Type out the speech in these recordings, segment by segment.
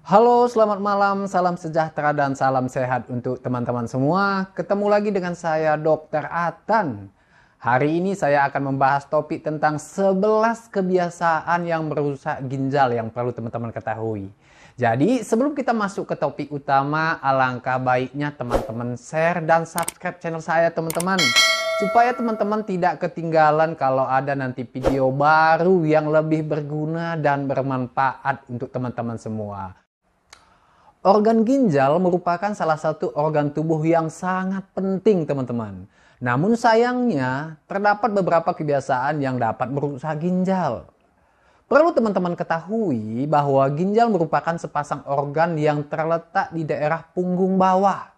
Halo, selamat malam, salam sejahtera dan salam sehat untuk teman-teman semua. Ketemu lagi dengan saya Dr. Atan. Hari ini saya akan membahas topik tentang 11 kebiasaan yang merusak ginjal yang perlu teman-teman ketahui. Jadi sebelum kita masuk ke topik utama, alangkah baiknya teman-teman share dan subscribe channel saya teman-teman. Supaya teman-teman tidak ketinggalan kalau ada nanti video baru yang lebih berguna dan bermanfaat untuk teman-teman semua. Organ ginjal merupakan salah satu organ tubuh yang sangat penting teman-teman. Namun sayangnya terdapat beberapa kebiasaan yang dapat merusak ginjal. Perlu teman-teman ketahui bahwa ginjal merupakan sepasang organ yang terletak di daerah punggung bawah.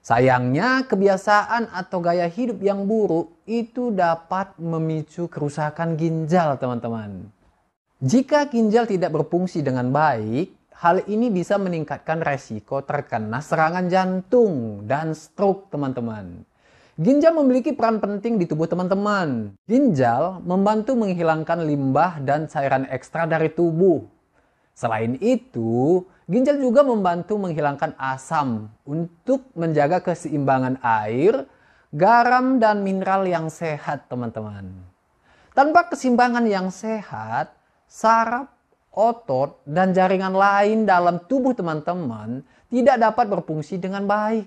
Sayangnya kebiasaan atau gaya hidup yang buruk itu dapat memicu kerusakan ginjal teman-teman. Jika ginjal tidak berfungsi dengan baik, hal ini bisa meningkatkan resiko terkena serangan jantung dan stroke teman-teman. Ginjal memiliki peran penting di tubuh teman-teman. Ginjal membantu menghilangkan limbah dan cairan ekstra dari tubuh. Selain itu, ginjal juga membantu menghilangkan asam untuk menjaga keseimbangan air, garam, dan mineral yang sehat teman-teman. Tanpa keseimbangan yang sehat, saraf, otot, dan jaringan lain dalam tubuh teman-teman tidak dapat berfungsi dengan baik.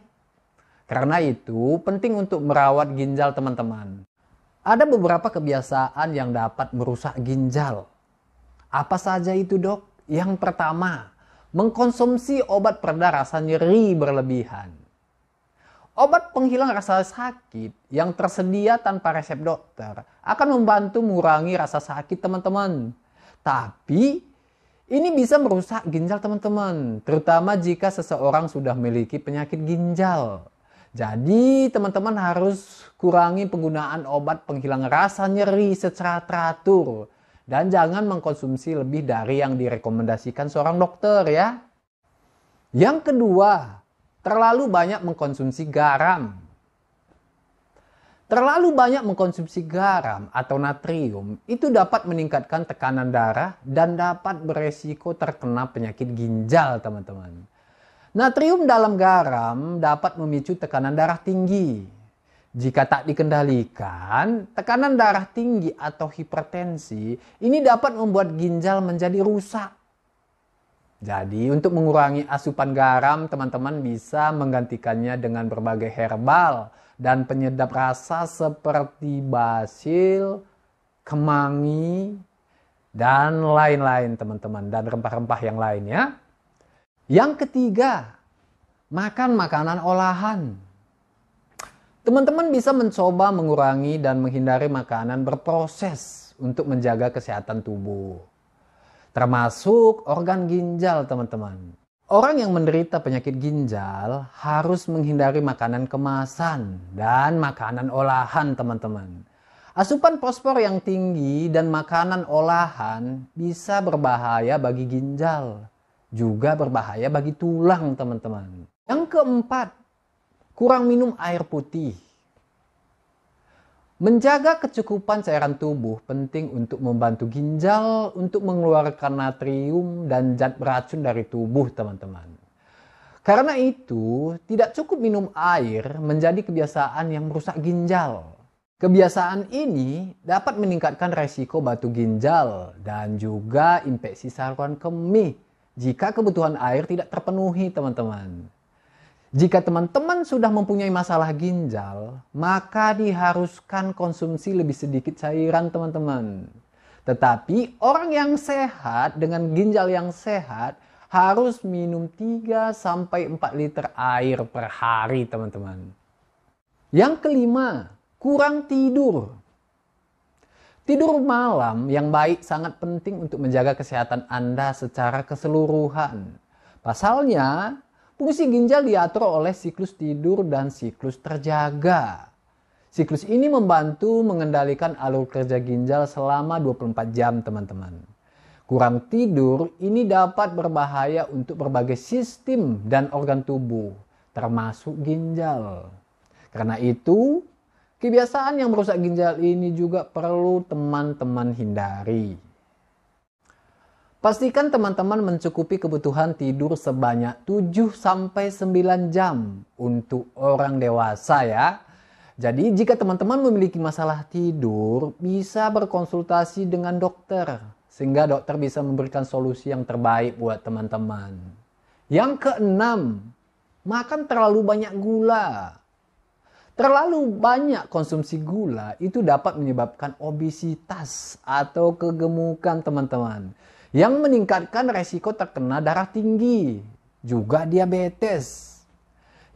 Karena itu, penting untuk merawat ginjal teman-teman. Ada beberapa kebiasaan yang dapat merusak ginjal. Apa saja itu, Dok? Yang pertama, mengkonsumsi obat pereda rasa nyeri berlebihan. Obat penghilang rasa sakit yang tersedia tanpa resep dokter akan membantu mengurangi rasa sakit teman-teman. Tapi ini bisa merusak ginjal teman-teman, terutama jika seseorang sudah memiliki penyakit ginjal. Jadi teman-teman harus kurangi penggunaan obat penghilang rasa nyeri secara teratur. Dan jangan mengkonsumsi lebih dari yang direkomendasikan seorang dokter ya. Yang kedua, terlalu banyak mengkonsumsi garam. Terlalu banyak mengkonsumsi garam atau natrium itu dapat meningkatkan tekanan darah dan dapat beresiko terkena penyakit ginjal teman-teman. Natrium dalam garam dapat memicu tekanan darah tinggi. Jika tak dikendalikan, tekanan darah tinggi atau hipertensi ini dapat membuat ginjal menjadi rusak. Jadi untuk mengurangi asupan garam, teman-teman bisa menggantikannya dengan berbagai herbal dan penyedap rasa seperti basil, kemangi, dan lain-lain teman-teman. Dan rempah-rempah yang lainnya. Yang ketiga, makan makanan olahan. Teman-teman bisa mencoba mengurangi dan menghindari makanan berproses untuk menjaga kesehatan tubuh. Termasuk organ ginjal teman-teman. Orang yang menderita penyakit ginjal harus menghindari makanan kemasan dan makanan olahan teman-teman. Asupan fosfor yang tinggi dan makanan olahan bisa berbahaya bagi ginjal. Juga berbahaya bagi tulang teman-teman. Yang keempat, kurang minum air putih. Menjaga kecukupan cairan tubuh penting untuk membantu ginjal untuk mengeluarkan natrium dan zat beracun dari tubuh teman-teman. Karena itu, tidak cukup minum air menjadi kebiasaan yang merusak ginjal. Kebiasaan ini dapat meningkatkan resiko batu ginjal dan juga infeksi saluran kemih jika kebutuhan air tidak terpenuhi teman-teman. Jika teman-teman sudah mempunyai masalah ginjal, maka diharuskan konsumsi lebih sedikit cairan teman-teman. Tetapi orang yang sehat dengan ginjal yang sehat harus minum 3-4 liter air per hari teman-teman. Yang kelima, kurang tidur. Tidur malam yang baik sangat penting untuk menjaga kesehatan Anda secara keseluruhan. Pasalnya, fungsi ginjal diatur oleh siklus tidur dan siklus terjaga. Siklus ini membantu mengendalikan alur kerja ginjal selama 24 jam teman-teman. Kurang tidur ini dapat berbahaya untuk berbagai sistem dan organ tubuh, termasuk ginjal. Karena itu, kebiasaan yang merusak ginjal ini juga perlu teman-teman hindari. Pastikan teman-teman mencukupi kebutuhan tidur sebanyak 7-9 jam untuk orang dewasa ya. Jadi jika teman-teman memiliki masalah tidur, bisa berkonsultasi dengan dokter. Sehingga dokter bisa memberikan solusi yang terbaik buat teman-teman. Yang keenam, makan terlalu banyak gula. Terlalu banyak konsumsi gula itu dapat menyebabkan obesitas atau kegemukan teman-teman. Yang meningkatkan resiko terkena darah tinggi, juga diabetes.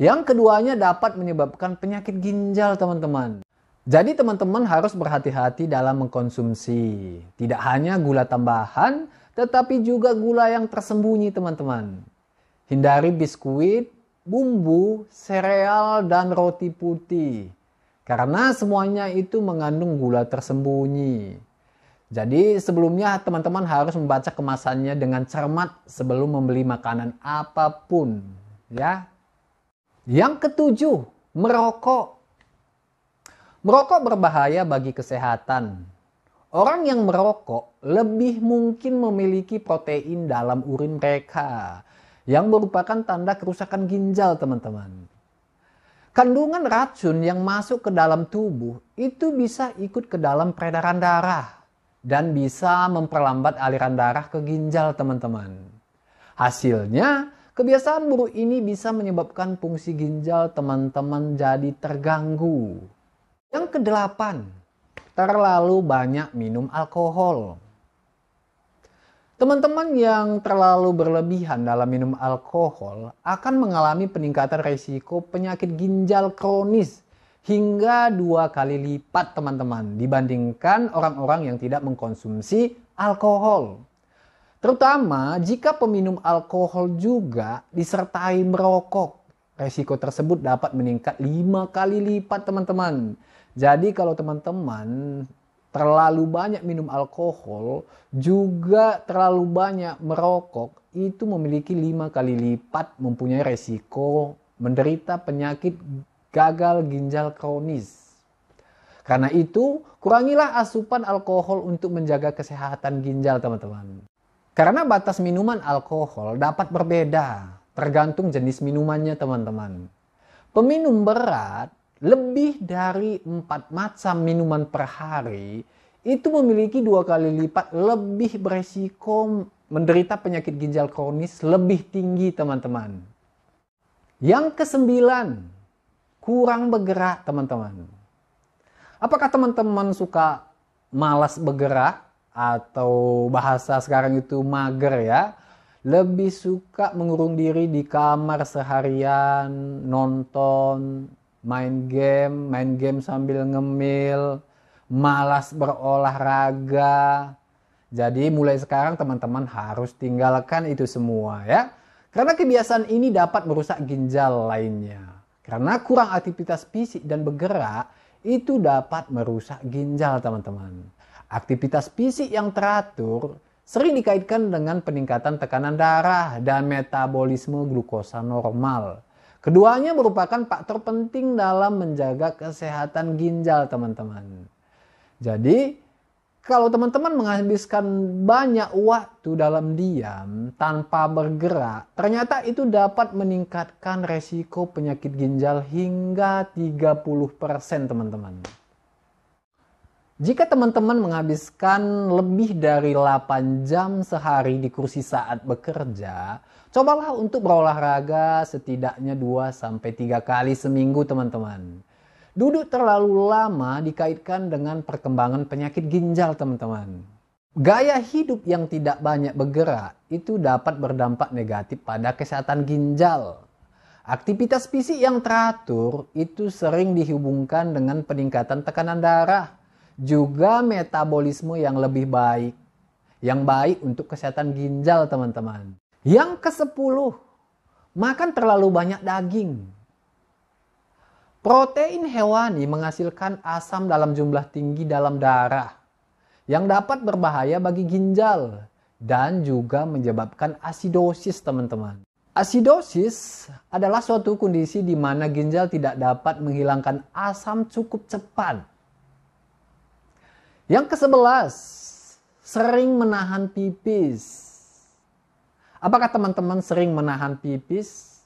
Yang keduanya dapat menyebabkan penyakit ginjal teman-teman. Jadi teman-teman harus berhati-hati dalam mengkonsumsi. Tidak hanya gula tambahan, tetapi juga gula yang tersembunyi teman-teman. Hindari biskuit, bumbu, sereal, dan roti putih. Karena semuanya itu mengandung gula tersembunyi. Jadi sebelumnya teman-teman harus membaca kemasannya dengan cermat sebelum membeli makanan apapun. Ya. Yang ketujuh, merokok. Merokok berbahaya bagi kesehatan. Orang yang merokok lebih mungkin memiliki protein dalam urin mereka, yang merupakan tanda kerusakan ginjal teman-teman. Kandungan racun yang masuk ke dalam tubuh itu bisa ikut ke dalam peredaran darah dan bisa memperlambat aliran darah ke ginjal teman-teman. Hasilnya, kebiasaan buruk ini bisa menyebabkan fungsi ginjal teman-teman jadi terganggu. Yang kedelapan, terlalu banyak minum alkohol. Teman-teman yang terlalu berlebihan dalam minum alkohol akan mengalami peningkatan risiko penyakit ginjal kronis hingga 2 kali lipat teman-teman dibandingkan orang-orang yang tidak mengkonsumsi alkohol. Terutama jika peminum alkohol juga disertai merokok. Risiko tersebut dapat meningkat 5 kali lipat teman-teman. Jadi kalau teman-teman terlalu banyak minum alkohol, juga terlalu banyak merokok, itu memiliki 5 kali lipat mempunyai resiko menderita penyakit gagal ginjal kronis. Karena itu, kurangilah asupan alkohol untuk menjaga kesehatan ginjal teman-teman. Karena batas minuman alkohol dapat berbeda, tergantung jenis minumannya teman-teman. Peminum berat lebih dari 4 macam minuman per hari itu memiliki 2 kali lipat lebih beresiko menderita penyakit ginjal kronis lebih tinggi teman-teman. Yang kesembilan, kurang bergerak teman-teman. Apakah teman-teman suka malas bergerak atau bahasa sekarang itu mager ya? Lebih suka mengurung diri di kamar seharian, nonton, main game sambil ngemil, malas berolahraga. Jadi mulai sekarang teman-teman harus tinggalkan itu semua ya. Karena kebiasaan ini dapat merusak ginjal lainnya. Karena kurang aktivitas fisik dan bergerak itu dapat merusak ginjal teman-teman. Aktivitas fisik yang teratur sering dikaitkan dengan peningkatan tekanan darah dan metabolisme glukosa normal. Keduanya merupakan faktor penting dalam menjaga kesehatan ginjal teman-teman. Jadi, kalau teman-teman menghabiskan banyak waktu dalam diam tanpa bergerak, ternyata itu dapat meningkatkan resiko penyakit ginjal hingga 30% teman-teman. Jika teman-teman menghabiskan lebih dari 8 jam sehari di kursi saat bekerja, cobalah untuk berolahraga setidaknya 2-3 kali seminggu teman-teman. Duduk terlalu lama dikaitkan dengan perkembangan penyakit ginjal teman-teman. Gaya hidup yang tidak banyak bergerak itu dapat berdampak negatif pada kesehatan ginjal. Aktivitas fisik yang teratur itu sering dihubungkan dengan peningkatan tekanan darah, juga metabolisme yang lebih baik, yang baik untuk kesehatan ginjal teman-teman. Yang ke-10, makan terlalu banyak daging. Protein hewani menghasilkan asam dalam jumlah tinggi dalam darah yang dapat berbahaya bagi ginjal dan juga menyebabkan asidosis teman-teman. Asidosis adalah suatu kondisi di mana ginjal tidak dapat menghilangkan asam cukup cepat. Yang ke-11, sering menahan pipis. Apakah teman-teman sering menahan pipis?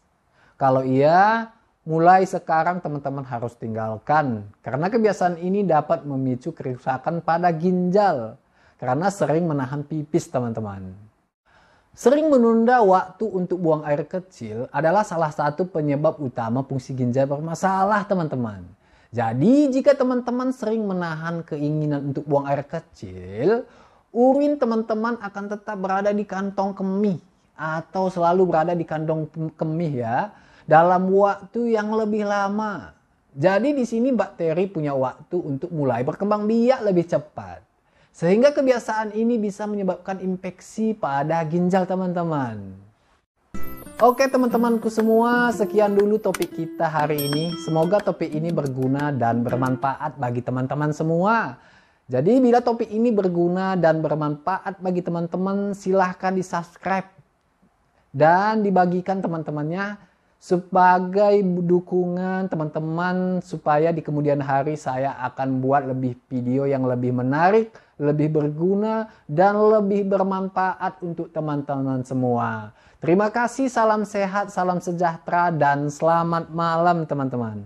Kalau iya, mulai sekarang teman-teman harus tinggalkan. Karena kebiasaan ini dapat memicu kerusakan pada ginjal. Karena sering menahan pipis teman-teman. Sering menunda waktu untuk buang air kecil adalah salah satu penyebab utama fungsi ginjal bermasalah teman-teman. Jadi jika teman-teman sering menahan keinginan untuk buang air kecil, urin teman-teman akan tetap berada di kantong kemih atau selalu berada di kantong kemih ya dalam waktu yang lebih lama. Jadi di sini bakteri punya waktu untuk mulai berkembang biak lebih cepat. Sehingga kebiasaan ini bisa menyebabkan infeksi pada ginjal teman-teman. Oke teman-temanku semua, sekian dulu topik kita hari ini. Semoga topik ini berguna dan bermanfaat bagi teman-teman semua. Jadi bila topik ini berguna dan bermanfaat bagi teman-teman, silahkan di-subscribe dan dibagikan teman-temannya sebagai dukungan teman-teman supaya di kemudian hari saya akan buat lebih video yang lebih menarik, lebih berguna, dan lebih bermanfaat untuk teman-teman semua. Terima kasih, salam sehat, salam sejahtera, dan selamat malam teman-teman.